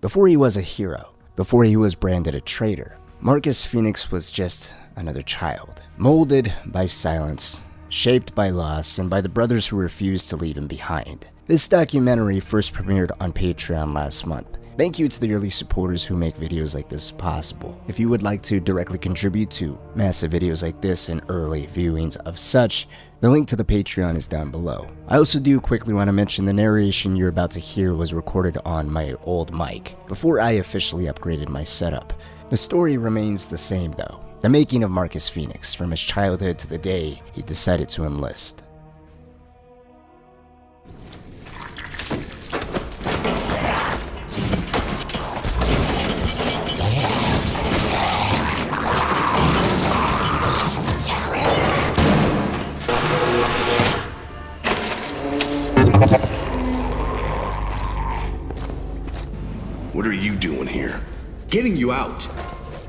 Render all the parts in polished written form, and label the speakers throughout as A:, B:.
A: Before he was a hero, before he was branded a traitor, Marcus Fenix was just another child, molded by silence, shaped by loss, and by the brothers who refused to leave him behind. This documentary first premiered on Patreon last month. Thank you to the early supporters who make videos like this possible. If you would like to directly contribute to massive videos like this and early viewings of such, the link to the Patreon is down below. I also do quickly want to mention the narration you're about to hear was recorded on my old mic before I officially upgraded my setup. The story remains the same though. The making of Marcus Fenix, from his childhood to the day he decided to enlist.
B: What are you doing here?
C: Getting you out.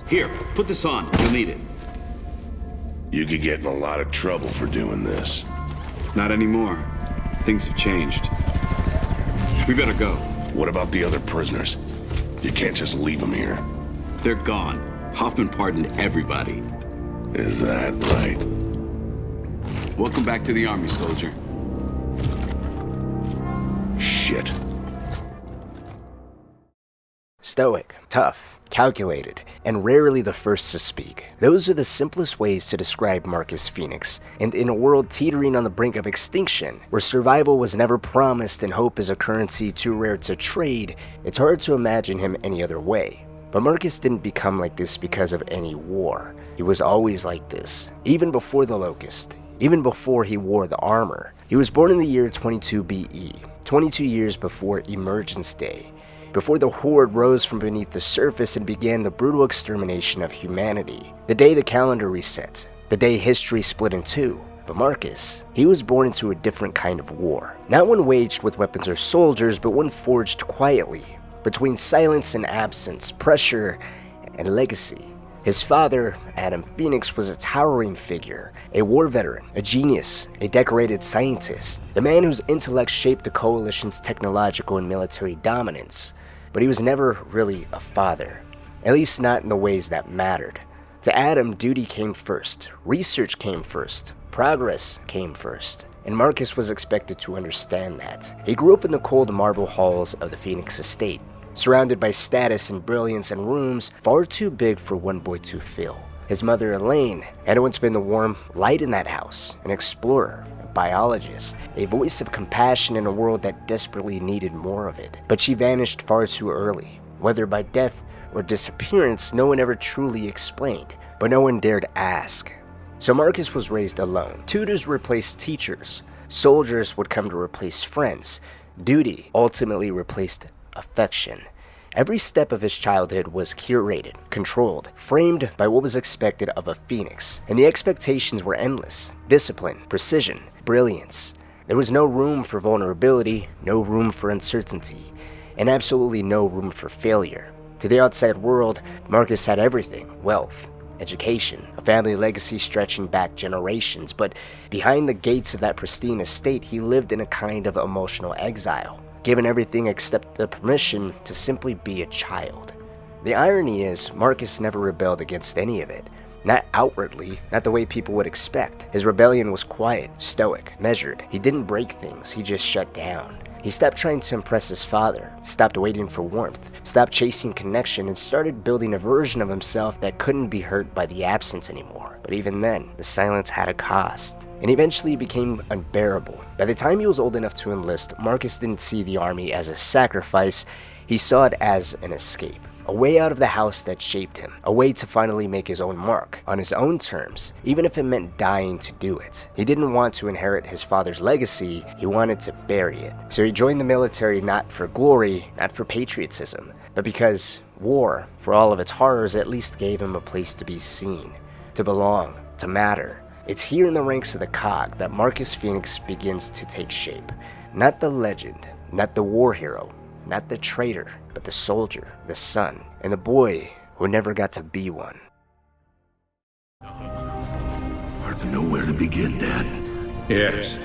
C: Here, put this on. You'll need it.
B: You could get in a lot of trouble for doing this.
C: Not anymore. Things have changed. We better go.
B: What about the other prisoners? You can't just leave them here.
C: They're gone. Hoffman pardoned everybody.
B: Is that right?
C: Welcome back to the army, soldier.
B: Shit.
A: Stoic, tough, calculated, and rarely the first to speak. Those are the simplest ways to describe Marcus Fenix, and in a world teetering on the brink of extinction, where survival was never promised and hope is a currency too rare to trade, it's hard to imagine him any other way. But Marcus didn't become like this because of any war. He was always like this, even before the Locust, even before he wore the armor. He was born in the year 22 BE, 22 years before Emergence Day, before the Horde rose from beneath the surface and began the brutal extermination of humanity. The day the calendar reset, the day history split in two. But Marcus, he was born into a different kind of war. Not one waged with weapons or soldiers, but one forged quietly, between silence and absence, pressure and legacy. His father, Adam Fenix, was a towering figure, a war veteran, a genius, a decorated scientist, the man whose intellect shaped the coalition's technological and military dominance. But he was never really a father, at least not in the ways that mattered. To Adam, duty came first, research came first, progress came first, and Marcus was expected to understand that. He grew up in the cold marble halls of the Fenix estate, surrounded by status and brilliance and rooms far too big for one boy to fill. His mother, Elaine, had once been the warm light in that house, an explorer, a biologist, a voice of compassion in a world that desperately needed more of it. But she vanished far too early. Whether by death or disappearance, no one ever truly explained, but no one dared ask. So Marcus was raised alone. Tutors replaced teachers. Soldiers would come to replace friends. Duty ultimately replaced affection. Every step of his childhood was curated, controlled, framed by what was expected of a Phoenix, and the expectations were endless. Discipline, precision, brilliance. There was no room for vulnerability, no room for uncertainty, and absolutely no room for failure. To the outside world, Marcus had everything: wealth, education, a family legacy stretching back generations, but behind the gates of that pristine estate, he lived in a kind of emotional exile, given everything except the permission to simply be a child. The irony is, Marcus never rebelled against any of it. Not outwardly, not the way people would expect. His rebellion was quiet, stoic, measured. He didn't break things, he just shut down. He stopped trying to impress his father, stopped waiting for warmth, stopped chasing connection, and started building a version of himself that couldn't be hurt by the absence anymore. But even then, the silence had a cost, and eventually became unbearable. By the time he was old enough to enlist, Marcus didn't see the army as a sacrifice, he saw it as an escape. A way out of the house that shaped him, a way to finally make his own mark, on his own terms, even if it meant dying to do it. He didn't want to inherit his father's legacy, he wanted to bury it. So he joined the military not for glory, not for patriotism, but because war, for all of its horrors, at least gave him a place to be seen, to belong, to matter. It's here in the ranks of the cog that Marcus Fenix begins to take shape. Not the legend, not the war hero, not the traitor, but the soldier, the son, and the boy who never got to be one.
D: Hard to know where to begin, Dad.
E: Yes.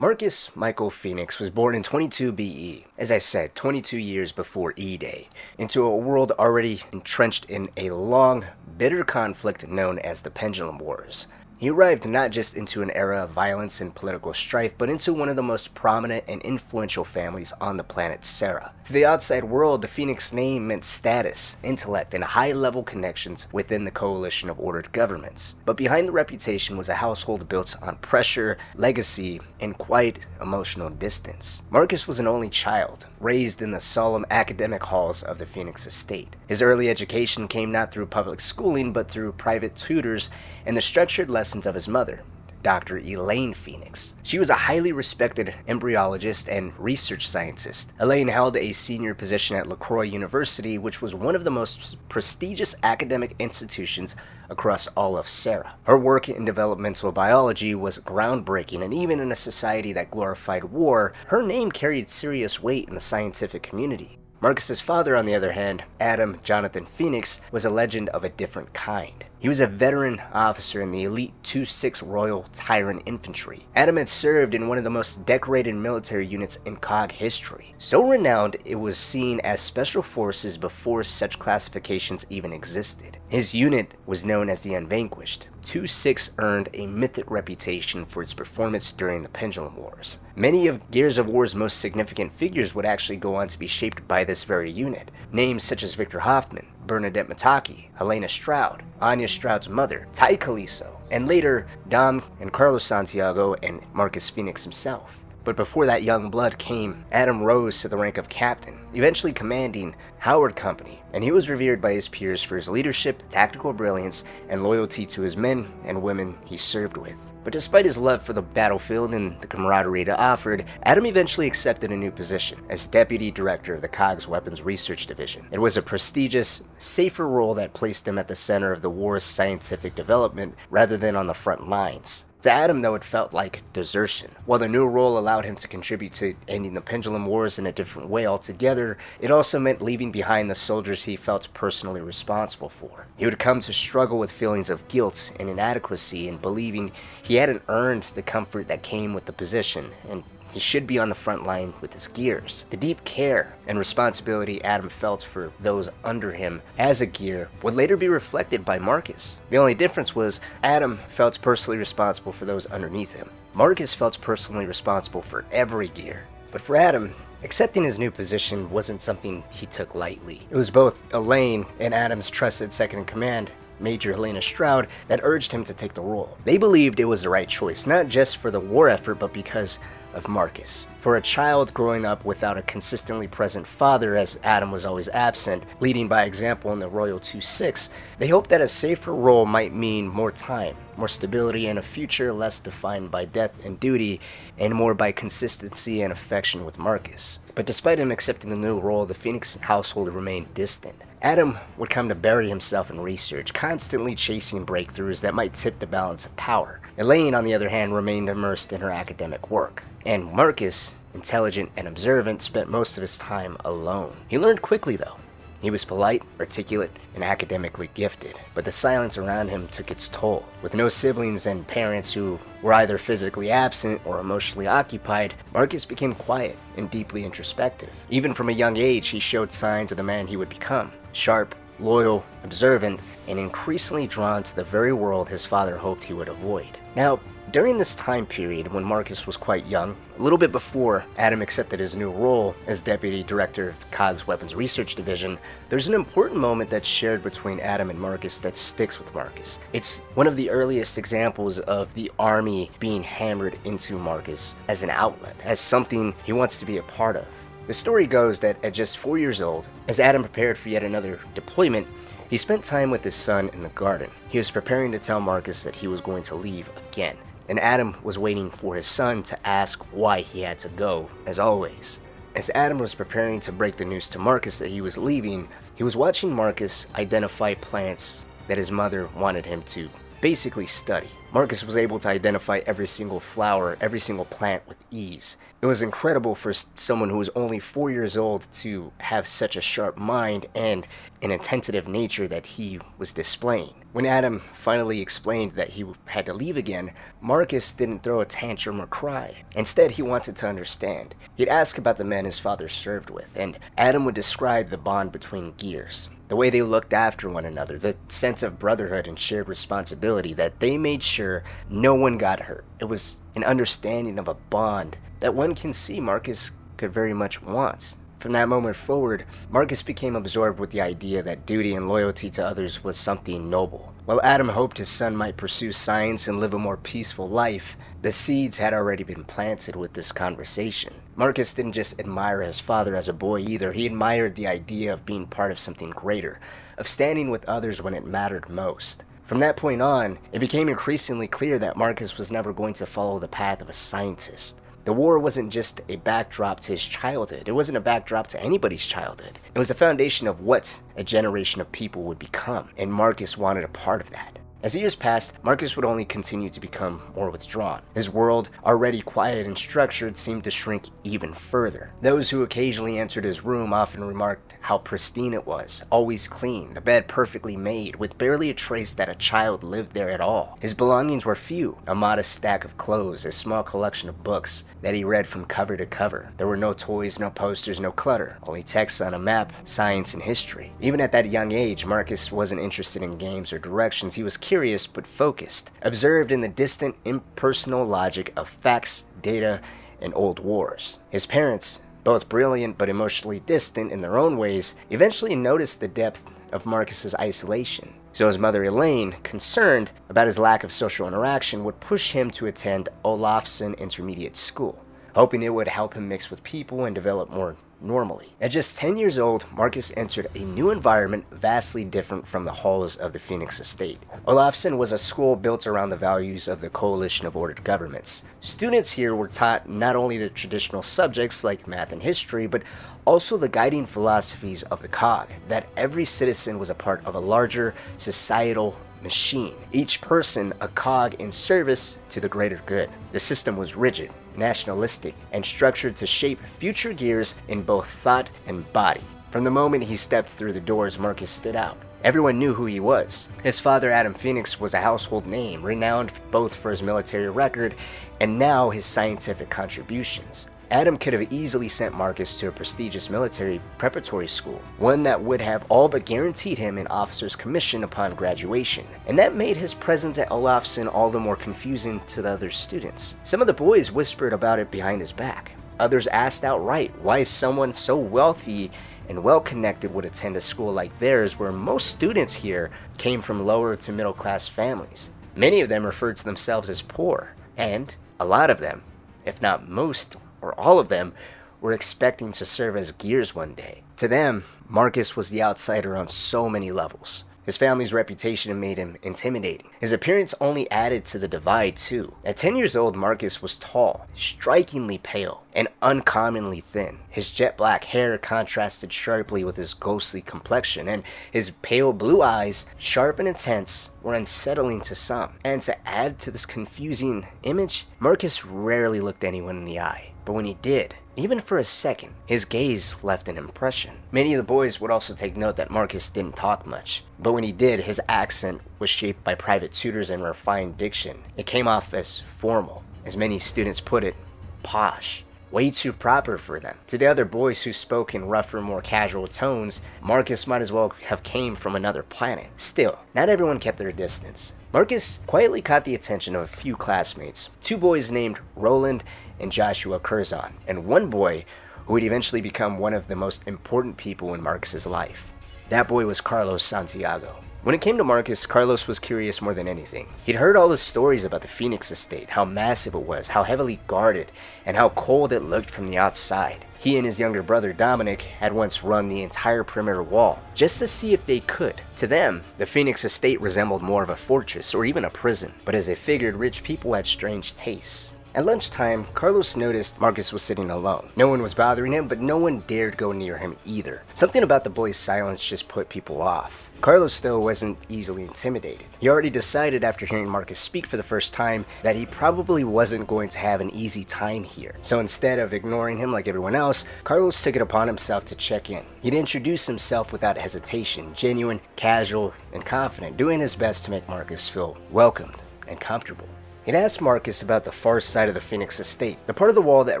A: Marcus Michael Fenix was born in 22 BE, as I said, 22 years before E-Day, into a world already entrenched in a long, bitter conflict known as the Pendulum Wars. He arrived not just into an era of violence and political strife, but into one of the most prominent and influential families on the planet Serra. To the outside world, the Phoenix name meant status, intellect, and high-level connections within the coalition of ordered governments. But behind the reputation was a household built on pressure, legacy, and quite emotional distance. Marcus was an only child, raised in the solemn academic halls of the Phoenix estate. His early education came not through public schooling, but through private tutors and the structured lessons of his mother, Dr. Elaine Fenix. She was a highly respected embryologist and research scientist. Elaine held a senior position at LaCroix University, which was one of the most prestigious academic institutions across all of Serra. Her work in developmental biology was groundbreaking, and even in a society that glorified war, her name carried serious weight in the scientific community. Marcus's father, on the other hand, Adam Jonathan Fenix, was a legend of a different kind. He was a veteran officer in the elite 2-6 Royal Tyrant Infantry. Adam had served in one of the most decorated military units in COG history. So renowned, it was seen as special forces before such classifications even existed. His unit was known as the Unvanquished. 2-6 earned a mythic reputation for its performance during the Pendulum Wars. Many of Gears of War's most significant figures would actually go on to be shaped by this very unit. Names such as Victor Hoffman, Bernadette Mataki, Helena Stroud, Anya Stroud's mother, Ty Caliso, and later Dom and Carlos Santiago and Marcus Fenix himself. But before that young blood came, Adam rose to the rank of captain, eventually commanding Howard Company, and he was revered by his peers for his leadership, tactical brilliance, and loyalty to his men and women he served with. But despite his love for the battlefield and the camaraderie it offered, Adam eventually accepted a new position as deputy director of the COG's Weapons Research Division. It was a prestigious, safer role that placed him at the center of the war's scientific development rather than on the front lines. To Adam, though, it felt like desertion. While the new role allowed him to contribute to ending the Pendulum Wars in a different way altogether, it also meant leaving behind the soldiers he felt personally responsible for. He would come to struggle with feelings of guilt and inadequacy and believing he hadn't earned the comfort that came with the position, and he should be on the front line with his gears. The deep care and responsibility Adam felt for those under him as a gear would later be reflected by Marcus. The only difference was Adam felt personally responsible for those underneath him. Marcus felt personally responsible for every gear. But for Adam, accepting his new position wasn't something he took lightly. It was both Elaine and Adam's trusted second-in-command, Major Helena Stroud, that urged him to take the role. They believed it was the right choice, not just for the war effort, but because of Marcus. For a child growing up without a consistently present father, as Adam was always absent, leading by example in the Royal 2-6, they hoped that a safer role might mean more time, more stability, and a future less defined by death and duty, and more by consistency and affection with Marcus. But despite him accepting the new role, the Phoenix household remained distant. Adam would come to bury himself in research, constantly chasing breakthroughs that might tip the balance of power. Elaine, on the other hand, remained immersed in her academic work. And Marcus, intelligent and observant, spent most of his time alone. He learned quickly, though. He was polite, articulate, and academically gifted, but the silence around him took its toll. With no siblings and parents who were either physically absent or emotionally occupied, Marcus became quiet and deeply introspective. Even from a young age, he showed signs of the man he would become: sharp, loyal, observant, and increasingly drawn to the very world his father hoped he would avoid. Now, during this time period when Marcus was quite young, a little bit before Adam accepted his new role as Deputy Director of the COG's Weapons Research Division, there's an important moment that's shared between Adam and Marcus that sticks with Marcus. It's one of the earliest examples of the Army being hammered into Marcus as an outlet, as something he wants to be a part of. The story goes that at just 4 years old, as Adam prepared for yet another deployment, he spent time with his son in the garden. He was preparing to tell Marcus that he was going to leave again, and Adam was waiting for his son to ask why he had to go, as always. As Adam was preparing to break the news to Marcus that he was leaving, he was watching Marcus identify plants that his mother wanted him to basically study. Marcus was able to identify every single flower, every single plant with ease. It was incredible for someone who was only 4 years old to have such a sharp mind and an attentive nature that he was displaying. When Adam finally explained that he had to leave again, Marcus didn't throw a tantrum or cry. Instead, he wanted to understand. He'd ask about the men his father served with, and Adam would describe the bond between gears. The way they looked after one another, the sense of brotherhood and shared responsibility, that they made sure no one got hurt. It was an understanding of a bond that one can see Marcus could very much want. From that moment forward, Marcus became absorbed with the idea that duty and loyalty to others was something noble. While Adam hoped his son might pursue science and live a more peaceful life, the seeds had already been planted with this conversation. Marcus didn't just admire his father as a boy either, he admired the idea of being part of something greater, of standing with others when it mattered most. From that point on, it became increasingly clear that Marcus was never going to follow the path of a scientist. The war wasn't just a backdrop to his childhood. It wasn't a backdrop to anybody's childhood. It was a foundation of what a generation of people would become, and Marcus wanted a part of that. As the years passed, Marcus would only continue to become more withdrawn. His world, already quiet and structured, seemed to shrink even further. Those who occasionally entered his room often remarked how pristine it was, always clean, the bed perfectly made, with barely a trace that a child lived there at all. His belongings were few, a modest stack of clothes, a small collection of books that he read from cover to cover. There were no toys, no posters, no clutter, only text on a map, science, and history. Even at that young age, Marcus wasn't interested in games or directions. He was curious but focused, observed in the distant, impersonal logic of facts, data, and old wars. His parents, both brilliant but emotionally distant in their own ways, eventually noticed the depth of Marcus's isolation. So his mother Elaine, concerned about his lack of social interaction, would push him to attend Olafsson Intermediate School, hoping it would help him mix with people and develop more normally. At just 10 years old, Marcus entered a new environment vastly different from the halls of the Fenix estate. Olafsson was a school built around the values of the Coalition of Ordered Governments. Students here were taught not only the traditional subjects like math and history, but also the guiding philosophies of the cog, that every citizen was a part of a larger societal machine, each person a cog in service to the greater good. The system was rigid, nationalistic, and structured to shape future gears in both thought and body. From the moment he stepped through the doors, Marcus stood out. Everyone knew who he was. His father, Adam Fenix, was a household name, renowned both for his military record and now his scientific contributions. Adam could have easily sent Marcus to a prestigious military preparatory school, one that would have all but guaranteed him an officer's commission upon graduation, and that made his presence at Olafsson all the more confusing to the other students. Some of the boys whispered about it behind his back. Others asked outright why someone so wealthy and well-connected would attend a school like theirs, where most students here came from lower to middle-class families. Many of them referred to themselves as poor, and a lot of them, if not most or all of them, were expecting to serve as gears one day. To them, Marcus was the outsider on so many levels. His family's reputation made him intimidating. His appearance only added to the divide too. At 10 years old, Marcus was tall, strikingly pale, and uncommonly thin. His jet black hair contrasted sharply with his ghostly complexion, and his pale blue eyes, sharp and intense, were unsettling to some. And to add to this confusing image, Marcus rarely looked anyone in the eye. But when he did, even for a second, his gaze left an impression. Many of the boys would also take note that Marcus didn't talk much, but when he did, his accent was shaped by private tutors and refined diction. It came off as formal, as many students put it, posh, way too proper for them. To the other boys who spoke in rougher, more casual tones, Marcus might as well have came from another planet. Still, not everyone kept their distance. Marcus quietly caught the attention of a few classmates, two boys named Roland and Joshua Curzon, and one boy who would eventually become one of the most important people in Marcus's life. That boy was Carlos Santiago. When it came to Marcus, Carlos was curious more than anything. He'd heard all the stories about the Fenix estate, how massive it was, how heavily guarded, and how cold it looked from the outside. He and his younger brother Dominic had once run the entire perimeter wall, just to see if they could. To them, the Fenix estate resembled more of a fortress or even a prison, but as they figured, rich people had strange tastes. At lunchtime, Carlos noticed Marcus was sitting alone. No one was bothering him, but no one dared go near him either. Something about the boy's silence just put people off. Carlos, though, wasn't easily intimidated. He already decided after hearing Marcus speak for the first time that he probably wasn't going to have an easy time here. So instead of ignoring him like everyone else, Carlos took it upon himself to check in. He'd introduce himself without hesitation, genuine, casual, and confident, doing his best to make Marcus feel welcomed and comfortable. He'd asked Marcus about the far side of the Fenix estate, the part of the wall that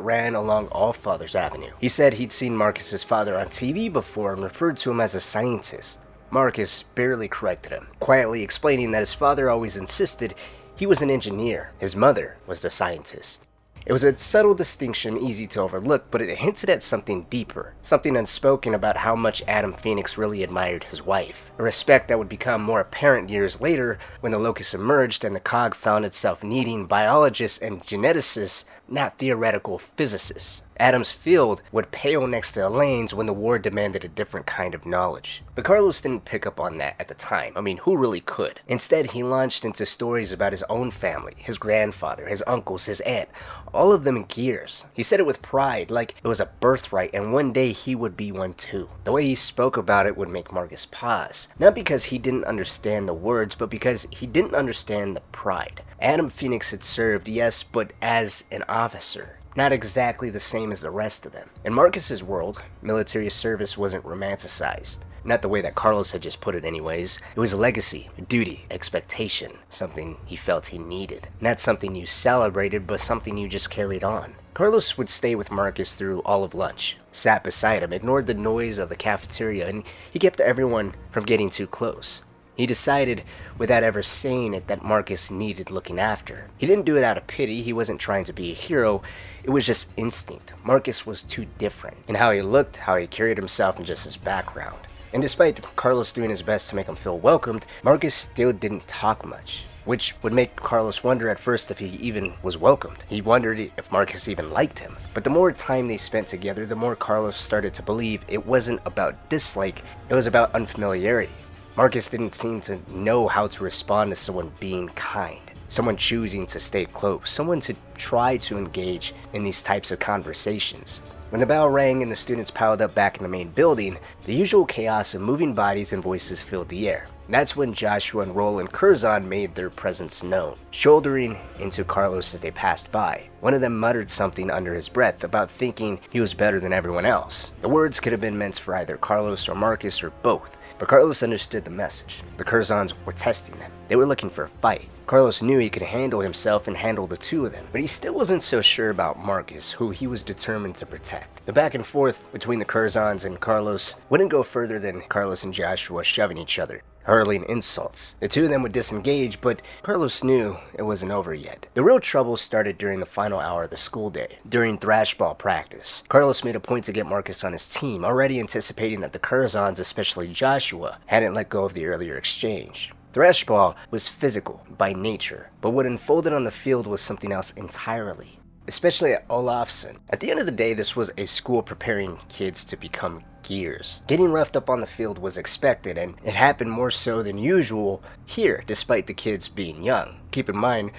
A: ran along Allfather's Avenue. He said he'd seen Marcus's father on TV before and referred to him as a scientist. Marcus barely corrected him, quietly explaining that his father always insisted he was an engineer. His mother was the scientist. It was a subtle distinction, easy to overlook, but it hinted at something deeper, something unspoken about how much Adam Fenix really admired his wife. A respect that would become more apparent years later when the locus emerged and the cog found itself needing biologists and geneticists, not theoretical physicists. Adam's field would pale next to Elaine's when the war demanded a different kind of knowledge. But Carlos didn't pick up on that at the time. I mean, who really could? Instead, he launched into stories about his own family, his grandfather, his uncles, his aunt, all of them in gears. He said it with pride, like it was a birthright, and one day he would be one too. The way he spoke about it would make Marcus pause, not because he didn't understand the words, but because he didn't understand the pride. Adam Fenix had served, yes, but as an officer. Not exactly the same as the rest of them. In Marcus's world, military service wasn't romanticized. Not the way that Carlos had just put it anyways. It was a legacy, duty, expectation, something he felt he needed. Not something you celebrated, but something you just carried on. Carlos would stay with Marcus through all of lunch, sat beside him, ignored the noise of the cafeteria, and he kept everyone from getting too close. He decided, without ever saying it, that Marcus needed looking after. He didn't do it out of pity, he wasn't trying to be a hero, it was just instinct. Marcus was too different in how he looked, how he carried himself, and just his background. And despite Carlos doing his best to make him feel welcomed, Marcus still didn't talk much, which would make Carlos wonder at first if he even was welcomed. He wondered if Marcus even liked him. But the more time they spent together, the more Carlos started to believe it wasn't about dislike, it was about unfamiliarity. Marcus didn't seem to know how to respond to someone being kind, someone choosing to stay close, someone to try to engage in these types of conversations. When the bell rang and the students piled up back in the main building, the usual chaos of moving bodies and voices filled the air. That's when Joshua and Roland Curzon made their presence known, shouldering into Carlos as they passed by. One of them muttered something under his breath about thinking he was better than everyone else. The words could have been meant for either Carlos or Marcus or both, but Carlos understood the message. The Curzons were testing them. They were looking for a fight. Carlos knew he could handle himself and handle the two of them, but he still wasn't so sure about Marcus, who he was determined to protect. The back and forth between the Curzons and Carlos wouldn't go further than Carlos and Joshua shoving each other, hurling insults. The two of them would disengage, but Carlos knew it wasn't over yet. The real trouble started during the final hour of the school day, during thrashball practice. Carlos made a point to get Marcus on his team, already anticipating that the Curzons, especially Joshua, hadn't let go of the earlier exchange. Thrashball was physical by nature, but what unfolded on the field was something else entirely, especially at Olafsson. At the end of the day, this was a school preparing kids to become gears. Getting roughed up on the field was expected, and it happened more so than usual here, despite the kids being young. Keep in mind,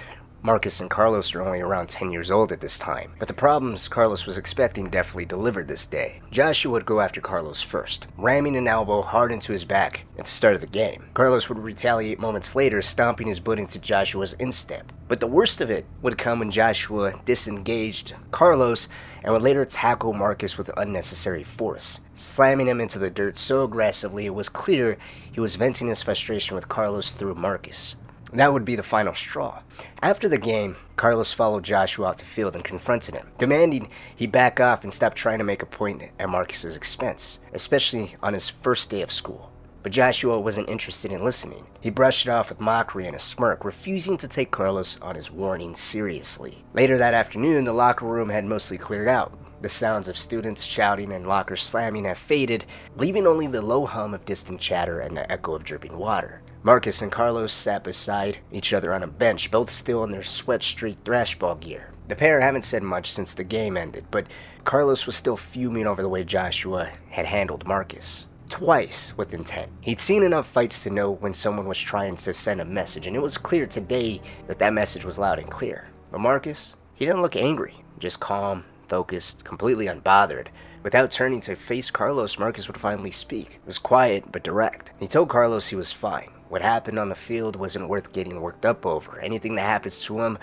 A: Marcus and Carlos are only around 10 years old at this time, but the problems Carlos was expecting definitely delivered this day. Joshua would go after Carlos first, ramming an elbow hard into his back at the start of the game. Carlos would retaliate moments later, stomping his boot into Joshua's instep. But the worst of it would come when Joshua disengaged Carlos and would later tackle Marcus with unnecessary force, slamming him into the dirt so aggressively it was clear he was venting his frustration with Carlos through Marcus. That would be the final straw. After the game, Carlos followed Joshua off the field and confronted him, demanding he back off and stop trying to make a point at Marcus's expense, especially on his first day of school. But Joshua wasn't interested in listening. He brushed it off with mockery and a smirk, refusing to take Carlos on his warning seriously. Later that afternoon, the locker room had mostly cleared out. The sounds of students shouting and lockers slamming have faded, leaving only the low hum of distant chatter and the echo of dripping water. Marcus and Carlos sat beside each other on a bench, both still in their sweat-streaked thrashball gear. The pair haven't said much since the game ended, but Carlos was still fuming over the way Joshua had handled Marcus. Twice with intent. He'd seen enough fights to know when someone was trying to send a message, and it was clear today that that message was loud and clear. But Marcus He didn't look angry, just calm, focused, completely unbothered. Without turning to face Carlos, Marcus would finally speak. It was quiet, but direct. He told Carlos he was fine. What happened on the field wasn't worth getting worked up over. Anything that happens to him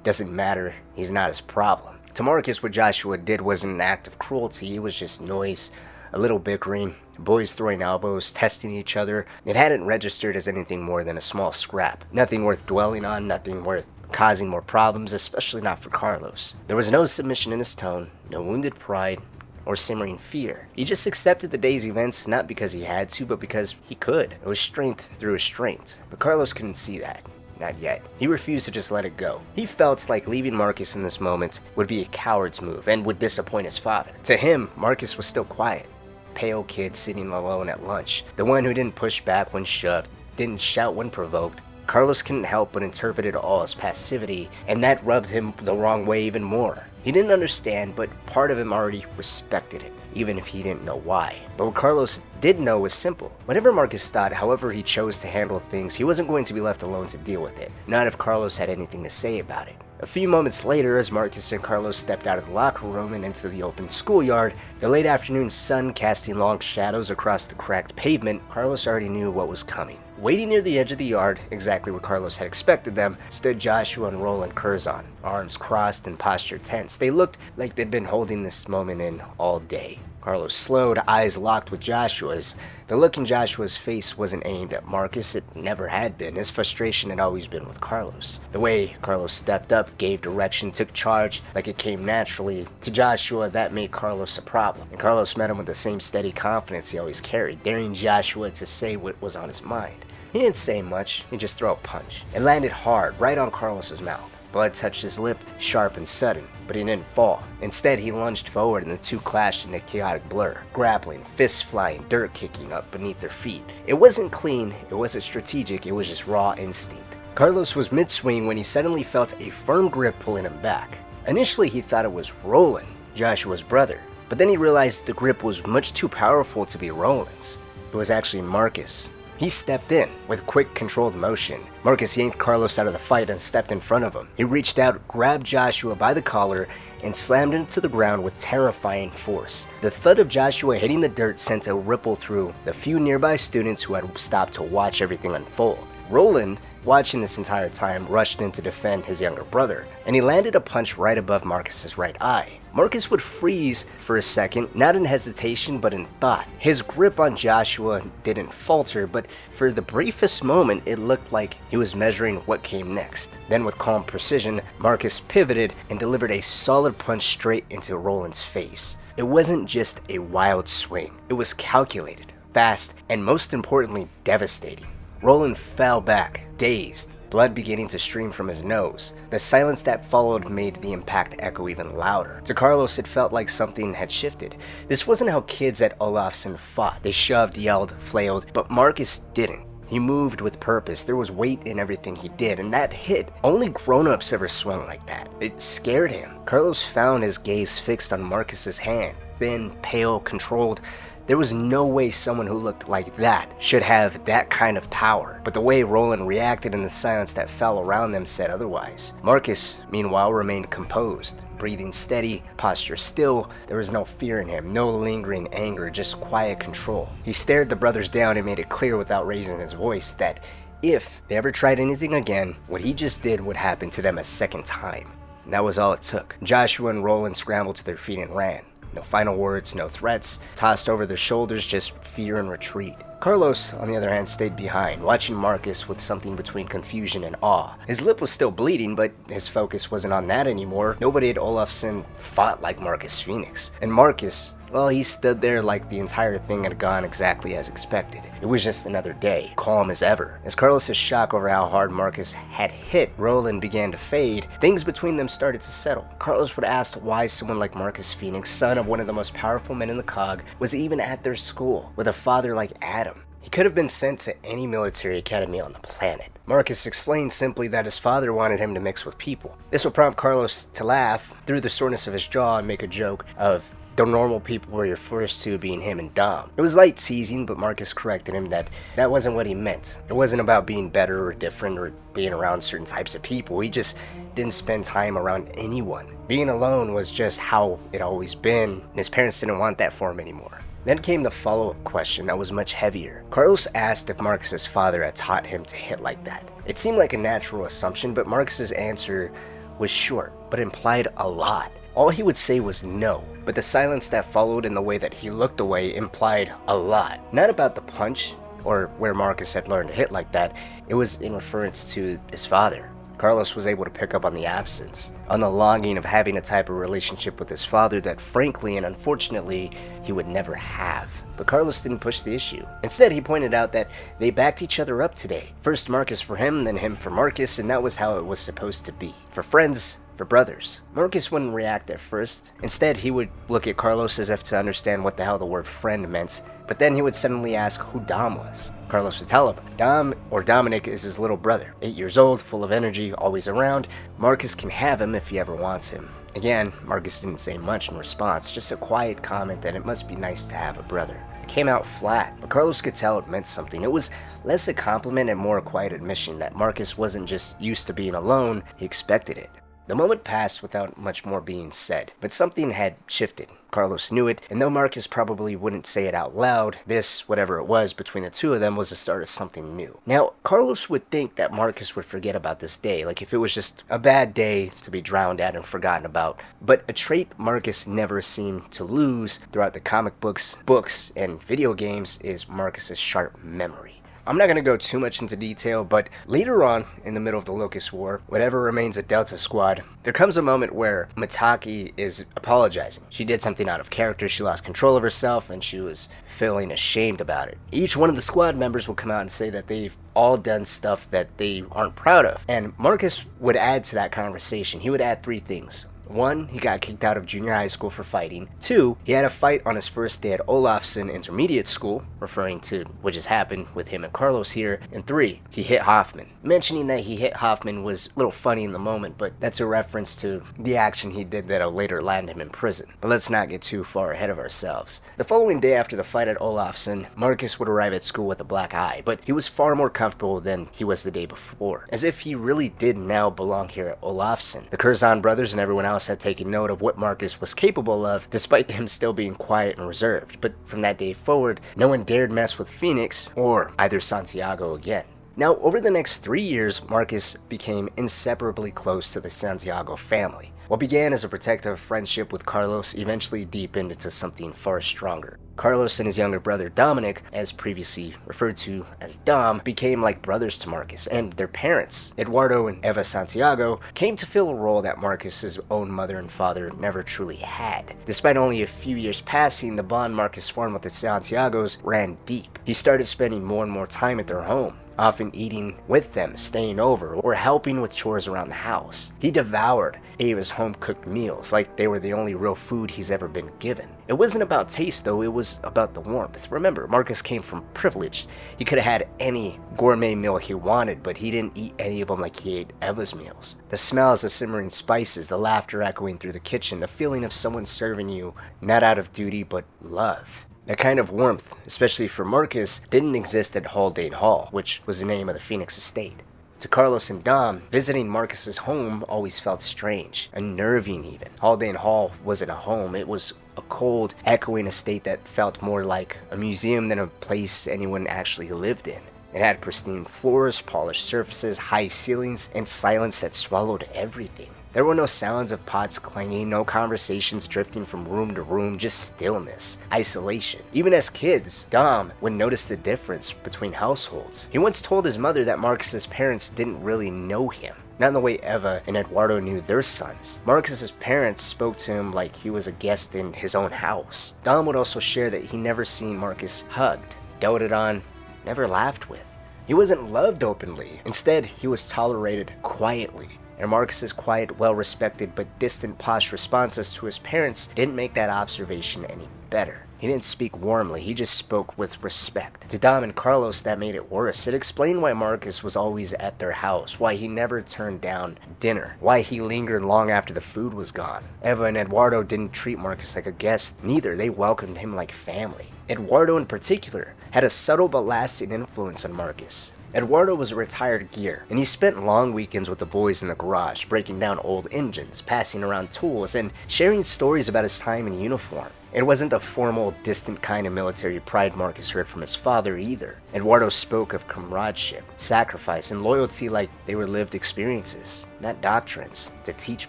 A: doesn't matter. He's not his problem. To Marcus, what Joshua did wasn't an act of cruelty. It was just noise, a little bickering, boys throwing elbows, testing each other. It hadn't registered as anything more than a small scrap. Nothing worth dwelling on, nothing worth causing more problems, especially not for Carlos. There was no submission in his tone, no wounded pride, or simmering fear. He just accepted the day's events, not because he had to, but because he could. It was strength through his strength. But Carlos couldn't see that. Not yet. He refused to just let it go. He felt like leaving Marcus in this moment would be a coward's move and would disappoint his father. To him, Marcus was still quiet. Pale kid sitting alone at lunch. The one who didn't push back when shoved, didn't shout when provoked. Carlos couldn't help but interpret it all as passivity, and that rubbed him the wrong way even more. He didn't understand, but part of him already respected it, even if he didn't know why. But what Carlos did know was simple. Whatever Marcus thought, however he chose to handle things, he wasn't going to be left alone to deal with it, not if Carlos had anything to say about it. A few moments later, as Marcus and Carlos stepped out of the locker room and into the open schoolyard, the late afternoon sun casting long shadows across the cracked pavement, Carlos already knew what was coming. Waiting near the edge of the yard, exactly where Carlos had expected them, stood Joshua and Roland Curzon, arms crossed and posture tense. They looked like they'd been holding this moment in all day. Carlos slowed, eyes locked with Joshua's. The look in Joshua's face wasn't aimed at Marcus. It never had been. His frustration had always been with Carlos. The way Carlos stepped up, gave direction, took charge like it came naturally. To Joshua, that made Carlos a problem. And Carlos met him with the same steady confidence he always carried, daring Joshua to say what was on his mind. He didn't say much. He just threw a punch. It landed hard, right on Carlos's mouth. Blood touched his lip, sharp and sudden, but he didn't fall. Instead, he lunged forward and the two clashed in a chaotic blur, grappling, fists flying, dirt kicking up beneath their feet. It wasn't clean, it wasn't strategic, it was just raw instinct. Carlos was mid-swing when he suddenly felt a firm grip pulling him back. Initially, he thought it was Roland, Joshua's brother, but then he realized the grip was much too powerful to be Roland's. It was actually Marcus. He stepped in with quick, controlled motion. Marcus yanked Carlos out of the fight and stepped in front of him. He reached out, grabbed Joshua by the collar, and slammed him to the ground with terrifying force. The thud of Joshua hitting the dirt sent a ripple through the few nearby students who had stopped to watch everything unfold. Roland, watching this entire time, rushed in to defend his younger brother, and he landed a punch right above Marcus's right eye. Marcus would freeze for a second, not in hesitation but in thought. His grip on Joshua didn't falter, but for the briefest moment it looked like he was measuring what came next. Then with calm precision, Marcus pivoted and delivered a solid punch straight into Roland's face. It wasn't just a wild swing, it was calculated, fast, and most importantly, devastating. Roland fell back, dazed, blood beginning to stream from his nose. The silence that followed made the impact echo even louder. To Carlos, it felt like something had shifted. This wasn't how kids at Olafsson fought. They shoved, yelled, flailed, but Marcus didn't. He moved with purpose. There was weight in everything he did, and that hit. Only grown-ups ever swung like that. It scared him. Carlos found his gaze fixed on Marcus's hand. Thin, pale, controlled. There was no way someone who looked like that should have that kind of power, but the way Roland reacted in the silence that fell around them said otherwise. Marcus, meanwhile, remained composed, breathing steady, posture still. There was no fear in him, no lingering anger, just quiet control. He stared the brothers down and made it clear without raising his voice that if they ever tried anything again, what he just did would happen to them a second time. And that was all it took. Joshua and Roland scrambled to their feet and ran. No final words, no threats, tossed over their shoulders, just fear and retreat. Carlos, on the other hand, stayed behind, watching Marcus with something between confusion and awe. His lip was still bleeding, but his focus wasn't on that anymore. Nobody at Olafsson fought like Marcus Fenix. And Marcus, well, he stood there like the entire thing had gone exactly as expected. It was just another day, calm as ever. As Carlos' shock over how hard Marcus had hit Roland began to fade, things between them started to settle. Carlos would ask why someone like Marcus Fenix, son of one of the most powerful men in the COG, was even at their school, with a father like Adam. He could have been sent to any military academy on the planet. Marcus explained simply that his father wanted him to mix with people. This would prompt Carlos to laugh through the soreness of his jaw and make a joke of the normal people were your first two, being him and Dom. It was light teasing, but Marcus corrected him that that wasn't what he meant. It wasn't about being better or different or being around certain types of people. He just didn't spend time around anyone. Being alone was just how it always been, and his parents didn't want that for him anymore. Then came the follow-up question that was much heavier. Carlos asked if Marcus's father had taught him to hit like that. It seemed like a natural assumption, but Marcus's answer was short, but implied a lot. All he would say was no, but the silence that followed and the way that he looked away implied a lot. Not about the punch or where Marcus had learned to hit like that, it was in reference to his father. Carlos was able to pick up on the absence, on the longing of having a type of relationship with his father that frankly and unfortunately he would never have. But Carlos didn't push the issue. Instead, he pointed out that they backed each other up today. First Marcus for him, then him for Marcus, and that was how it was supposed to be. For friends, for brothers. Marcus wouldn't react at first. Instead, he would look at Carlos as if to understand what the hell the word friend meant, but then he would suddenly ask who Dom was. Carlos would tell him. Dom, or Dominic, is his little brother. 8 years old, full of energy, always around. Marcus can have him if he ever wants him. Again, Marcus didn't say much in response, just a quiet comment that it must be nice to have a brother. It came out flat, but Carlos could tell it meant something. It was less a compliment and more a quiet admission that Marcus wasn't just used to being alone, he expected it. The moment passed without much more being said, but something had shifted. Carlos knew it, and though Marcus probably wouldn't say it out loud, this, whatever it was between the two of them, was the start of something new. Now, Carlos would think that Marcus would forget about this day, like if it was just a bad day to be drowned at and forgotten about. But a trait Marcus never seemed to lose throughout the comic books, and video games is Marcus's sharp memory. I'm not going to go too much into detail, but later on, in the middle of the Locust War, whatever remains of Delta Squad, there comes a moment where Mitaki is apologizing. She did something out of character, she lost control of herself, and she was feeling ashamed about it. Each one of the squad members will come out and say that they've all done stuff that they aren't proud of. And Marcus would add to that conversation. He would add 3 things. 1, he got kicked out of junior high school for fighting. 2, he had a fight on his first day at Olafsson Intermediate School, referring to what just happened with him and Carlos here. And 3, he hit Hoffman. Mentioning that he hit Hoffman was a little funny in the moment, but that's a reference to the action he did that'll later land him in prison. But let's not get too far ahead of ourselves. The following day after the fight at Olafsson, Marcus would arrive at school with a black eye, but he was far more comfortable than he was the day before, as if he really did now belong here at Olafsson. The Curzon brothers and everyone else had taken note of what Marcus was capable of, despite him still being quiet and reserved. But from that day forward, no one dared mess with Fenix or either Santiago again. Now, over the next 3 years, Marcus became inseparably close to the Santiago family. What began as a protective friendship with Carlos eventually deepened into something far stronger. Carlos and his younger brother Dominic, as previously referred to as Dom, became like brothers to Marcus, and their parents, Eduardo and Eva Santiago, came to fill a role that Marcus's own mother and father never truly had. Despite only a few years passing, the bond Marcus formed with the Santiagos ran deep. He started spending more and more time at their home, often eating with them, staying over, or helping with chores around the house. He devoured Ava's home-cooked meals like they were the only real food he's ever been given. It wasn't about taste though, it was about the warmth. Remember, Marcus came from privilege. He could have had any gourmet meal he wanted, but he didn't eat any of them like he ate Eva's meals. The smells of simmering spices, the laughter echoing through the kitchen, the feeling of someone serving you not out of duty but love. That kind of warmth, especially for Marcus, didn't exist at Haldane Hall, which was the name of the Phoenix estate. To Carlos and Dom, visiting Marcus's home always felt strange, unnerving even. Haldane Hall wasn't a home, it was a cold, echoing estate that felt more like a museum than a place anyone actually lived in. It had pristine floors, polished surfaces, high ceilings, and silence that swallowed everything. There were no sounds of pots clanging, no conversations drifting from room to room, just stillness, isolation. Even as kids, Dom would notice the difference between households. He once told his mother that Marcus's parents didn't really know him, not in the way Eva and Eduardo knew their sons. Marcus's parents spoke to him like he was a guest in his own house. Dom would also share that he never seen Marcus hugged, doted on, never laughed with. He wasn't loved openly. Instead, he was tolerated quietly. And Marcus's quiet, well-respected but distant posh responses to his parents didn't make that observation any better. He didn't speak warmly, he just spoke with respect. To Dom and Carlos, that made it worse. It explained why Marcus was always at their house, why he never turned down dinner, why he lingered long after the food was gone. Eva and Eduardo didn't treat Marcus like a guest, neither. They welcomed him like family. Eduardo in particular had a subtle but lasting influence on Marcus. Eduardo was a retired gear, and he spent long weekends with the boys in the garage, breaking down old engines, passing around tools, and sharing stories about his time in uniform. It wasn't the formal, distant kind of military pride Marcus heard from his father either. Eduardo spoke of comradeship, sacrifice, and loyalty like they were lived experiences, not doctrines, to teach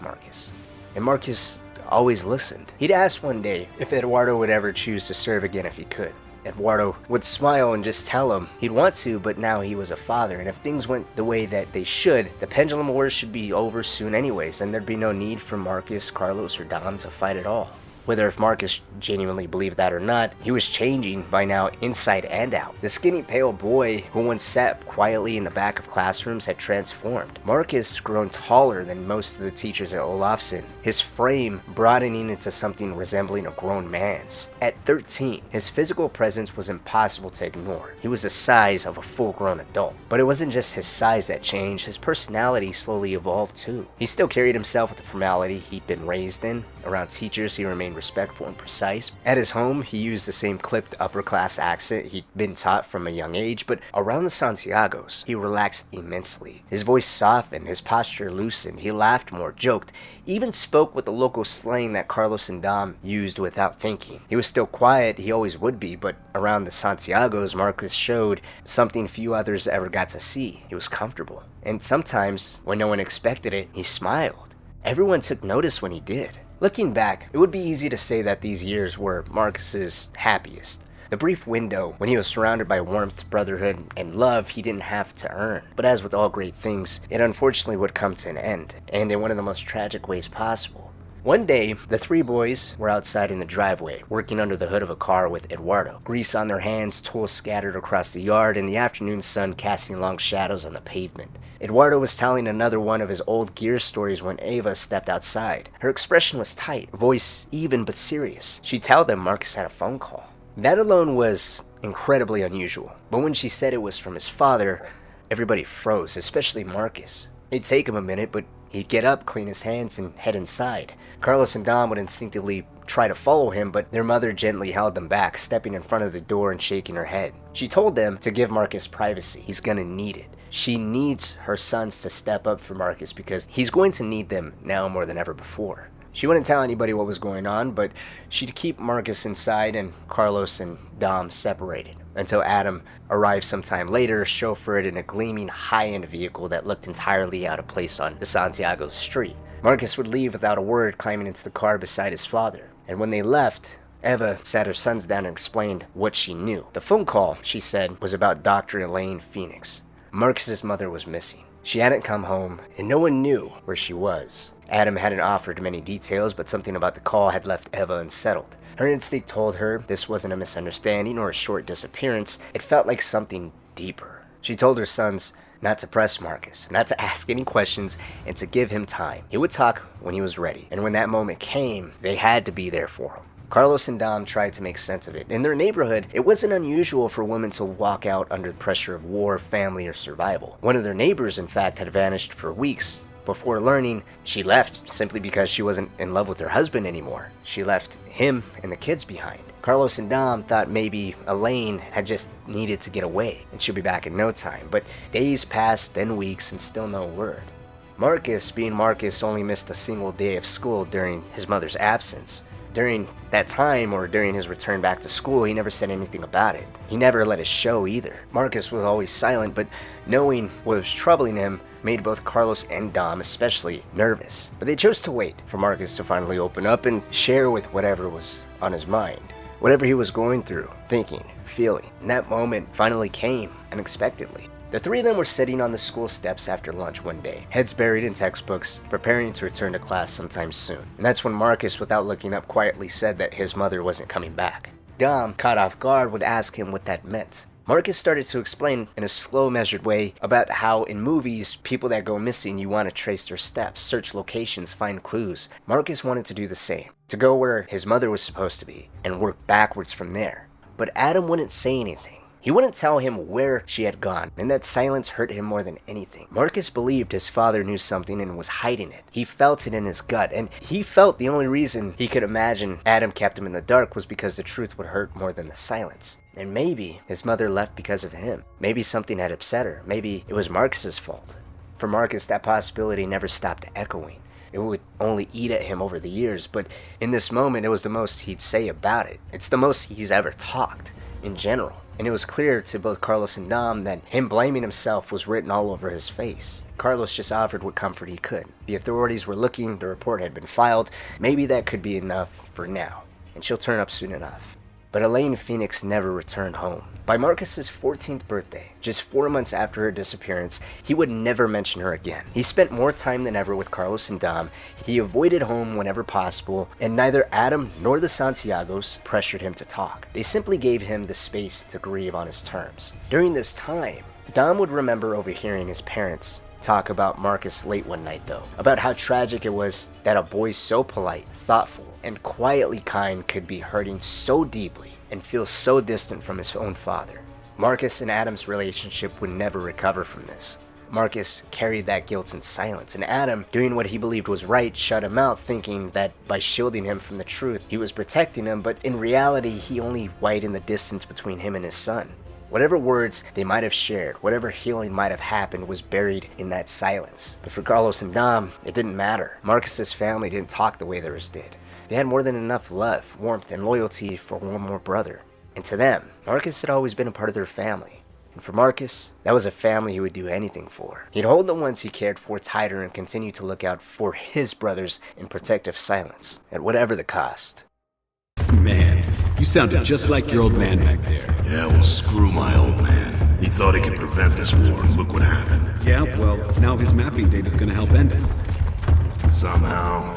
A: Marcus. And Marcus always listened. He'd ask one day if Eduardo would ever choose to serve again if he could. Eduardo would smile and just tell him he'd want to, but now he was a father, and if things went the way that they should, the pendulum wars should be over soon anyways, and there'd be no need for Marcus, Carlos, or Dom to fight at all. Whether if Marcus genuinely believed that or not, he was changing by now inside and out. The skinny pale boy who once sat quietly in the back of classrooms had transformed. Marcus grown taller than most of the teachers at Olafsson, his frame broadening into something resembling a grown man's. At 13, his physical presence was impossible to ignore. He was the size of a full-grown adult. But it wasn't just his size that changed, his personality slowly evolved too. He still carried himself with the formality he'd been raised in. Around teachers, he remained respectful and precise. At his home, he used the same clipped upper-class accent he'd been taught from a young age, but around the Santiagos, he relaxed immensely. His voice softened, his posture loosened, he laughed more, joked, even spoke with the local slang that Carlos and Dom used without thinking. He was still quiet, he always would be, but around the Santiagos, Marcus showed something few others ever got to see. He was comfortable. And sometimes, when no one expected it, he smiled. Everyone took notice when he did. Looking back, it would be easy to say that these years were Marcus's happiest. The brief window when he was surrounded by warmth, brotherhood, and love he didn't have to earn. But as with all great things, it unfortunately would come to an end, and in one of the most tragic ways possible. One day, the three boys were outside in the driveway, working under the hood of a car with Eduardo. Grease on their hands, tools scattered across the yard, and the afternoon sun casting long shadows on the pavement. Eduardo was telling another one of his old gear stories when Eva stepped outside. Her expression was tight, voice even but serious. She'd tell them Marcus had a phone call. That alone was incredibly unusual, but when she said it was from his father, everybody froze, especially Marcus. It'd take him a minute, but he'd get up, clean his hands, and head inside. Carlos and Dom would instinctively try to follow him, but their mother gently held them back, stepping in front of the door and shaking her head. She told them to give Marcus privacy. He's gonna need it. She needs her sons to step up for Marcus because he's going to need them now more than ever before. She wouldn't tell anybody what was going on, but she'd keep Marcus inside and Carlos and Dom separated until Adam arrived sometime later, chauffeured in a gleaming high-end vehicle that looked entirely out of place on the Santiago street. Marcus would leave without a word, climbing into the car beside his father. And when they left, Eva sat her sons down and explained what she knew. The phone call, she said, was about Dr. Haldane Fenix. Marcus's mother was missing. She hadn't come home, and no one knew where she was. Adam hadn't offered many details, but something about the call had left Eva unsettled. Her instinct told her this wasn't a misunderstanding or a short disappearance. It felt like something deeper. She told her sons not to press Marcus, not to ask any questions, and to give him time. He would talk when he was ready, and when that moment came, they had to be there for him. Carlos and Dom tried to make sense of it. In their neighborhood, it wasn't unusual for women to walk out under the pressure of war, family, or survival. One of their neighbors, in fact, had vanished for weeks before learning she left simply because she wasn't in love with her husband anymore. She left him and the kids behind. Carlos and Dom thought maybe Elaine had just needed to get away and she'll be back in no time, but days passed, then weeks, and still no word. Marcus, being Marcus, only missed a single day of school during his mother's absence. During that time, or during his return back to school, he never said anything about it. He never let it show either. Marcus was always silent, but knowing what was troubling him made both Carlos and Dom especially nervous. But they chose to wait for Marcus to finally open up and share with whatever was on his mind, whatever he was going through, thinking, feeling. And that moment finally came unexpectedly. The three of them were sitting on the school steps after lunch one day, heads buried in textbooks, preparing to return to class sometime soon. And that's when Marcus, without looking up, quietly said that his mother wasn't coming back. Dom, caught off guard, would ask him what that meant. Marcus started to explain in a slow, measured way about how in movies, people that go missing, you want to trace their steps, search locations, find clues. Marcus wanted to do the same, to go where his mother was supposed to be, and work backwards from there. But Adam wouldn't say anything. He wouldn't tell him where she had gone, and that silence hurt him more than anything. Marcus believed his father knew something and was hiding it. He felt it in his gut, and he felt the only reason he could imagine Adam kept him in the dark was because the truth would hurt more than the silence. And maybe his mother left because of him. Maybe something had upset her. Maybe it was Marcus's fault. For Marcus, that possibility never stopped echoing. It would only eat at him over the years, but in this moment, it was the most he'd say about it. It's the most he's ever talked, in general. And it was clear to both Carlos and Dom that him blaming himself was written all over his face. Carlos just offered what comfort he could. The authorities were looking, the report had been filed. Maybe that could be enough for now, and she'll turn up soon enough. But Haldane Fenix never returned home. By Marcus's 14th birthday, just 4 months after her disappearance, he would never mention her again. He spent more time than ever with Carlos and Dom. He avoided home whenever possible, and neither Adam nor the Santiagos pressured him to talk. They simply gave him the space to grieve on his terms. During this time, Dom would remember overhearing his parents talk about Marcus late one night though, about how tragic it was that a boy so polite, thoughtful, and quietly kind could be hurting so deeply and feel so distant from his own father. Marcus and Adam's relationship would never recover from this. Marcus carried that guilt in silence, and Adam, doing what he believed was right, shut him out, thinking that by shielding him from the truth, he was protecting him, but in reality, he only widened the distance between him and his son. Whatever words they might have shared, whatever healing might have happened was buried in that silence. But for Carlos and Dom, it didn't matter. Marcus's family didn't talk the way theirs did. They had more than enough love, warmth, and loyalty for one more brother. And to them, Marcus had always been a part of their family. And for Marcus, that was a family he would do anything for. He'd hold the ones he cared for tighter and continue to look out for his brothers in protective silence, at whatever the cost.
C: Man, you sounded just like your old man back there.
B: Yeah, well, screw my old man. He thought he could prevent this war, and look what happened.
C: Yeah, well, now his mapping data is gonna help end it.
B: Somehow,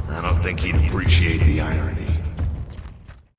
B: I don't think he'd appreciate the irony.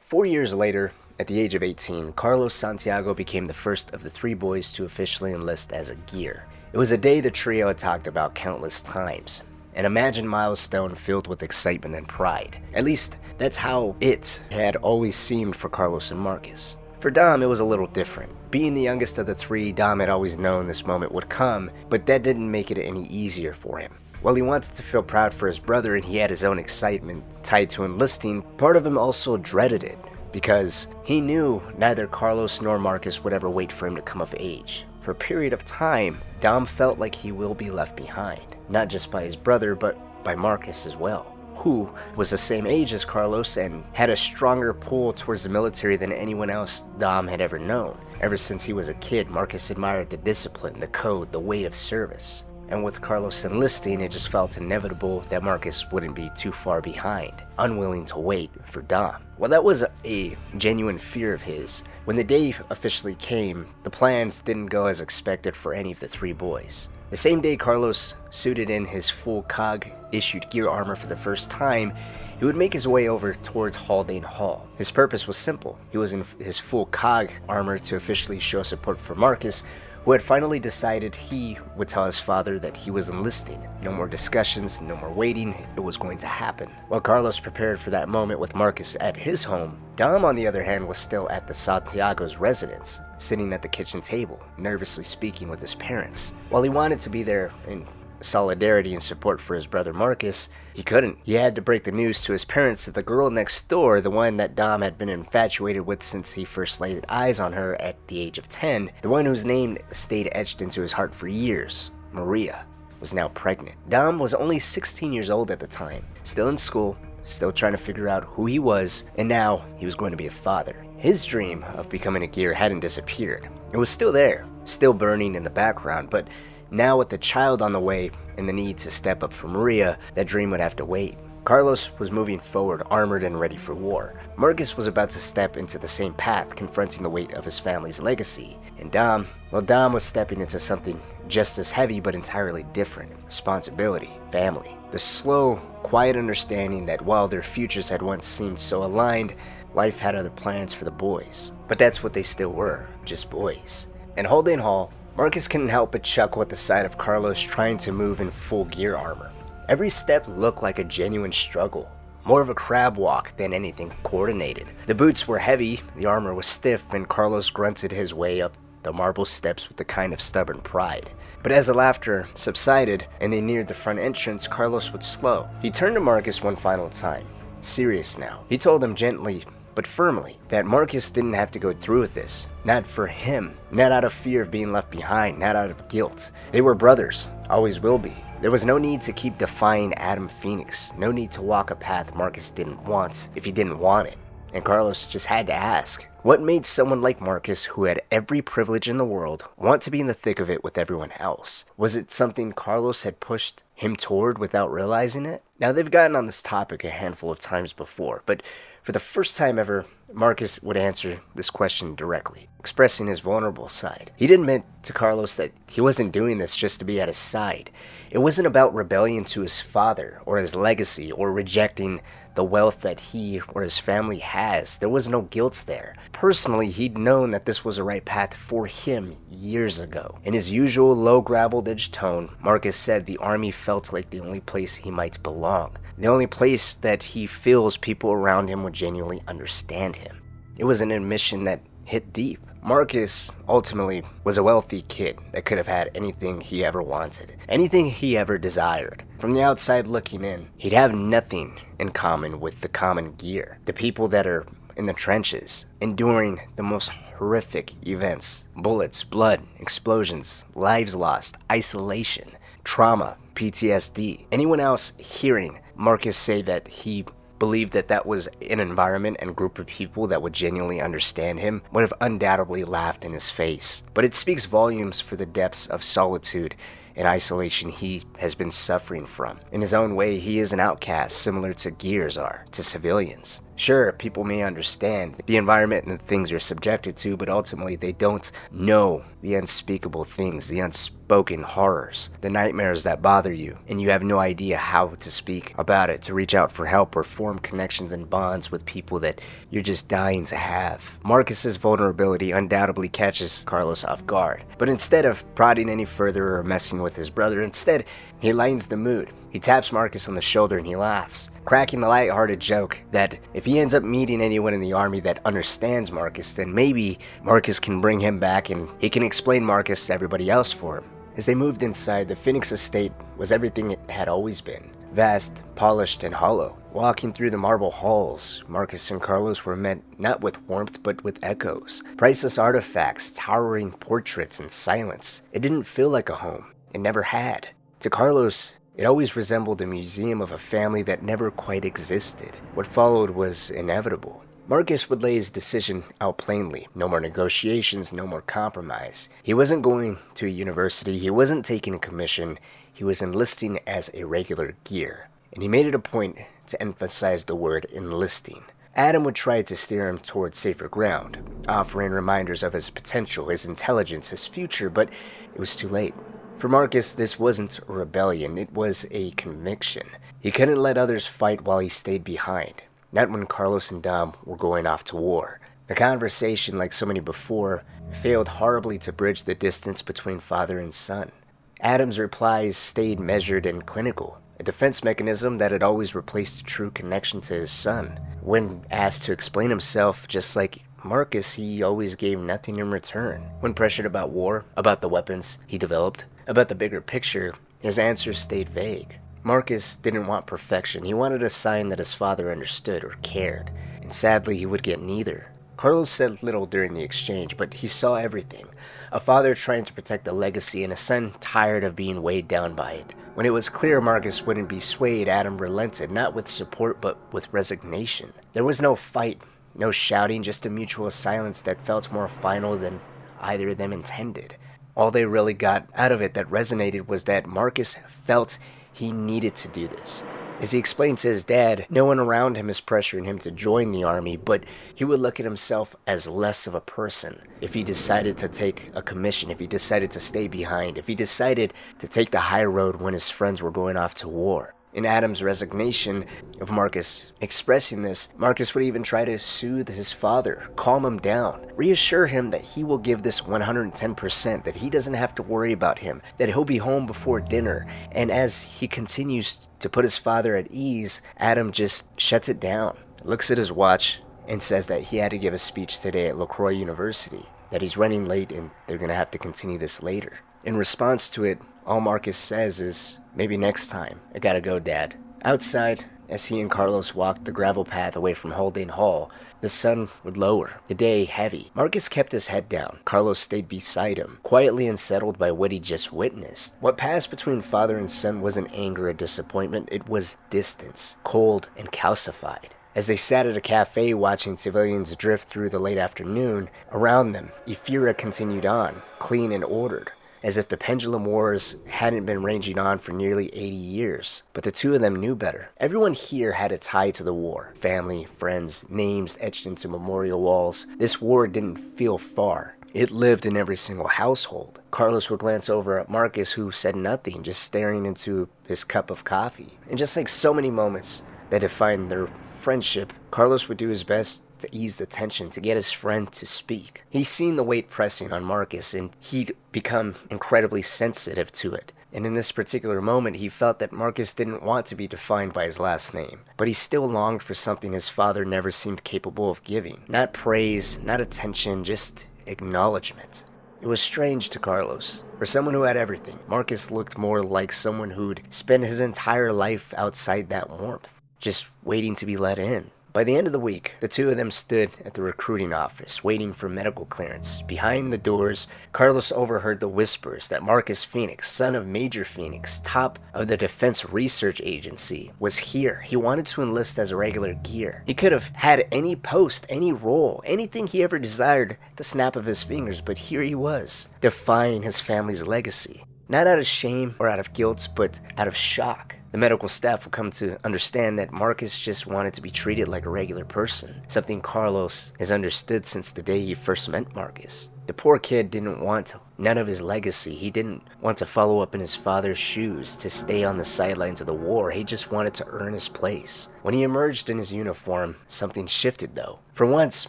A: 4 years later, at the age of 18, Carlos Santiago became the first of the 3 boys to officially enlist as a gear. It was a day the trio had talked about countless times. An imagined milestone filled with excitement and pride. At least, that's how it had always seemed for Carlos and Marcus. For Dom, it was a little different. Being the youngest of the 3, Dom had always known this moment would come, but that didn't make it any easier for him. While he wanted to feel proud for his brother and he had his own excitement tied to enlisting, part of him also dreaded it, because he knew neither Carlos nor Marcus would ever wait for him to come of age. For a period of time, Dom felt like he will be left behind, not just by his brother, but by Marcus as well, who was the same age as Carlos and had a stronger pull towards the military than anyone else Dom had ever known. Ever since he was a kid, Marcus admired the discipline, the code, the weight of service. And with Carlos enlisting, it just felt inevitable that Marcus wouldn't be too far behind, unwilling to wait for Dom. Well, that was a genuine fear of his. When the day officially came, the plans didn't go as expected for any of the 3 boys. The same day Carlos suited in his full COG-issued gear armor for the first time, he would make his way over towards Haldane Hall. His purpose was simple. He was in his full COG armor to officially show support for Marcus, who had finally decided he would tell his father that he was enlisting. No more discussions, no more waiting, it was going to happen. While Carlos prepared for that moment with Marcus at his home, Dom, on the other hand, was still at the Santiago's residence, sitting at the kitchen table, nervously speaking with his parents. While he wanted to be there in solidarity and support for his brother Marcus, he couldn't. He had to break the news to his parents that the girl next door, the one that Dom had been infatuated with since he first laid eyes on her at the age of 10, the one whose name stayed etched into his heart for years, Maria, was now pregnant. Dom was only 16 years old at the time, still in school, still trying to figure out who he was, and now he was going to be a father. His dream of becoming a gear hadn't disappeared. It was still there, still burning in the background, but now with the child on the way and the need to step up for Maria, that dream would have to wait. Carlos was moving forward, armored and ready for war. Marcus was about to step into the same path, confronting the weight of his family's legacy. And Dom was stepping into something just as heavy but entirely different. Responsibility, family. The slow, quiet understanding that while their futures had once seemed so aligned, life had other plans for the boys. But that's what they still were, just boys. In Haldane Hall, Marcus couldn't help but chuckle at the sight of Carlos trying to move in full gear armor. Every step looked like a genuine struggle, more of a crab walk than anything coordinated. The boots were heavy, the armor was stiff, and Carlos grunted his way up the marble steps with a kind of stubborn pride. But as the laughter subsided and they neared the front entrance, Carlos would slow. He turned to Marcus one final time, serious now. He told him gently but firmly that Marcus didn't have to go through with this. Not for him, not out of fear of being left behind, not out of guilt. They were brothers, always will be. There was no need to keep defying Adam Fenix, no need to walk a path Marcus didn't want if he didn't want it. And Carlos just had to ask, what made someone like Marcus, who had every privilege in the world, want to be in the thick of it with everyone else? Was it something Carlos had pushed him toward without realizing it? Now, they've gotten on this topic a handful of times before, but for the first time ever, Marcus would answer this question directly, expressing his vulnerable side. He'd admit to Carlos that he wasn't doing this just to be at his side. It wasn't about rebellion to his father or his legacy or rejecting the wealth that he or his family has. There was no guilt there. Personally, he'd known that this was the right path for him years ago. In his usual low graveled-edged tone, Marcus said the army felt like the only place he might belong. The only place that he feels people around him would genuinely understand him. It was an admission that hit deep. Marcus ultimately was a wealthy kid that could have had anything he ever wanted, anything he ever desired. From the outside looking in, he'd have nothing in common with the common gear, the people that are in the trenches, enduring the most horrific events: bullets, blood, explosions, lives lost, isolation, trauma, PTSD. Anyone else hearing Marcus say that he believed that that was an environment and group of people that would genuinely understand him would have undoubtedly laughed in his face. But it speaks volumes for the depths of solitude and isolation he has been suffering from. In his own way, he is an outcast, similar to gears are to civilians. Sure, people may understand the environment and the things you're subjected to, but ultimately they don't know the unspeakable things, the unspoken horrors, the nightmares that bother you, and you have no idea how to speak about it, to reach out for help or form connections and bonds with people that you're just dying to have. Marcus's vulnerability undoubtedly catches Carlos off guard, but instead of prodding any further or messing with his brother, instead he lightens the mood. He taps Marcus on the shoulder and he laughs, cracking the light-hearted joke that if he ends up meeting anyone in the army that understands Marcus, then maybe Marcus can bring him back and he can explain Marcus to everybody else for him. As they moved inside, the Fenix estate was everything it had always been. Vast, polished, and hollow. Walking through the marble halls, Marcus and Carlos were met not with warmth but with echoes. Priceless artifacts, towering portraits, and silence. It didn't feel like a home. It never had. To Carlos, it always resembled a museum of a family that never quite existed. What followed was inevitable. Marcus would lay his decision out plainly. No more negotiations, no more compromise. He wasn't going to a university, he wasn't taking a commission, he was enlisting as a regular gear. And he made it a point to emphasize the word enlisting. Adam would try to steer him toward safer ground, offering reminders of his potential, his intelligence, his future, but it was too late. For Marcus, this wasn't a rebellion, it was a conviction. He couldn't let others fight while he stayed behind, not when Carlos and Dom were going off to war. The conversation, like so many before, failed horribly to bridge the distance between father and son. Adam's replies stayed measured and clinical, a defense mechanism that had always replaced a true connection to his son. When asked to explain himself, just like Marcus, he always gave nothing in return. When pressured about war, about the weapons he developed, about the bigger picture, his answers stayed vague. Marcus didn't want perfection. He wanted a sign that his father understood or cared, and sadly he would get neither. Carlos said little during the exchange, but he saw everything. A father trying to protect the legacy and a son tired of being weighed down by it. When it was clear Marcus wouldn't be swayed, Adam relented, not with support but with resignation. There was no fight, no shouting, just a mutual silence that felt more final than either of them intended. All they really got out of it that resonated was that Marcus felt He needed to do this. As he explained to his dad, no one around him is pressuring him to join the army, but he would look at himself as less of a person if he decided to take a commission, if he decided to stay behind, if he decided to take the high road when his friends were going off to war. In Adam's resignation of Marcus expressing this, Marcus would even try to soothe his father, calm him down, reassure him that he will give this 110%, that he doesn't have to worry about him, that he'll be home before dinner. And as he continues to put his father at ease, Adam just shuts it down, looks at his watch, and says that he had to give a speech today at LaCroix University, that he's running late and they're going to have to continue this later. In response to it, all Marcus says is, "Maybe next time. I gotta go, Dad." Outside, as he and Carlos walked the gravel path away from Haldane Hall, the sun would lower, the day heavy. Marcus kept his head down. Carlos stayed beside him, quietly unsettled by what he just witnessed. What passed between father and son wasn't anger or disappointment, it was distance, cold and calcified. As they sat at a cafe watching civilians drift through the late afternoon, around them, Ephira continued on, clean and ordered, as if the pendulum wars hadn't been raging on for nearly 80 years. But the two of them knew better. Everyone here had a tie to the war. Family, friends, names etched into memorial walls. This war didn't feel far. It lived in every single household. Carlos would glance over at Marcus, who said nothing, just staring into his cup of coffee. And just like so many moments that defined their friendship, Carlos would do his best to ease the tension, to get his friend to speak. He's seen the weight pressing on Marcus, and he'd become incredibly sensitive to it. And in this particular moment, he felt that Marcus didn't want to be defined by his last name, but he still longed for something his father never seemed capable of giving. Not praise, not attention, just acknowledgement. It was strange to Carlos. For someone who had everything, Marcus looked more like someone who'd spent his entire life outside that warmth, just waiting to be let in. By the end of the week, the two of them stood at the recruiting office, waiting for medical clearance. Behind the doors, Carlos overheard the whispers that Marcus Fenix, son of Major Fenix, top of the Defense Research Agency, was here. He wanted to enlist as a regular gear. He could have had any post, any role, anything he ever desired at the snap of his fingers, but here he was, defying his family's legacy. Not out of shame or out of guilt, but out of shock. The medical staff would come to understand that Marcus just wanted to be treated like a regular person, something Carlos has understood since the day he first met Marcus. The poor kid didn't want none of his legacy. He didn't want to follow up in his father's shoes, to stay on the sidelines of the war. He just wanted to earn his place. When he emerged in his uniform, something shifted though. For once,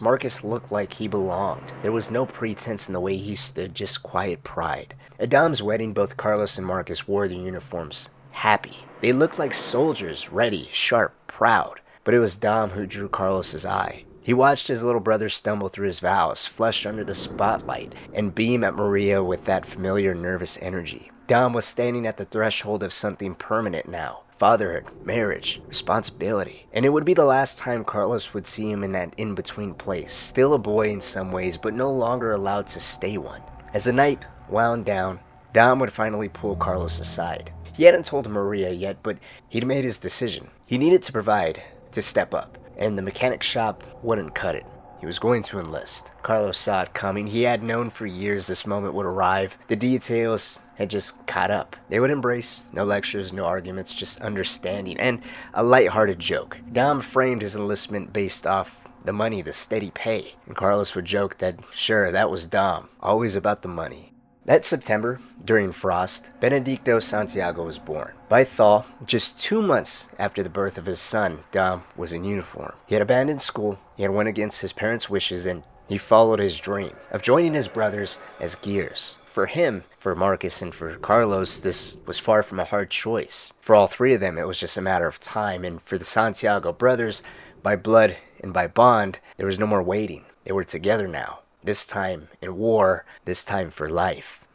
A: Marcus looked like he belonged. There was no pretense in the way he stood, just quiet pride. At Dom's wedding, both Carlos and Marcus wore their uniforms, happy. They looked like soldiers, ready, sharp, proud. But it was Dom who drew Carlos's eye. He watched his little brother stumble through his vows, flush under the spotlight, and beam at Maria with that familiar nervous energy. Dom was standing at the threshold of something permanent now. Fatherhood, marriage, responsibility. And it would be the last time Carlos would see him in that in-between place. Still a boy in some ways, but no longer allowed to stay one. As the night wound down, Dom would finally pull Carlos aside. He hadn't told Maria yet, but he'd made his decision. He needed to provide, to step up, and the mechanic shop wouldn't cut it. He was going to enlist. Carlos saw it coming. He had known for years this moment would arrive. The details had just caught up. They would embrace no lectures, no arguments, just understanding, and a light-hearted joke. Dom framed his enlistment based off the money, the steady pay, and Carlos would joke that, sure, that was Dom, always about the money. That September, during frost, Benedicto Santiago was born. By thaw, just 2 months after the birth of his son, Dom was in uniform. He had abandoned school, he had went against his parents' wishes, and he followed his dream of joining his brothers as gears. For him, for Marcus, and for Carlos, this was far from a hard choice. For all three of them, it was just a matter of time, and for the Santiago brothers, by blood and by bond, there was no more waiting. They were together now. This time in war, this time for life.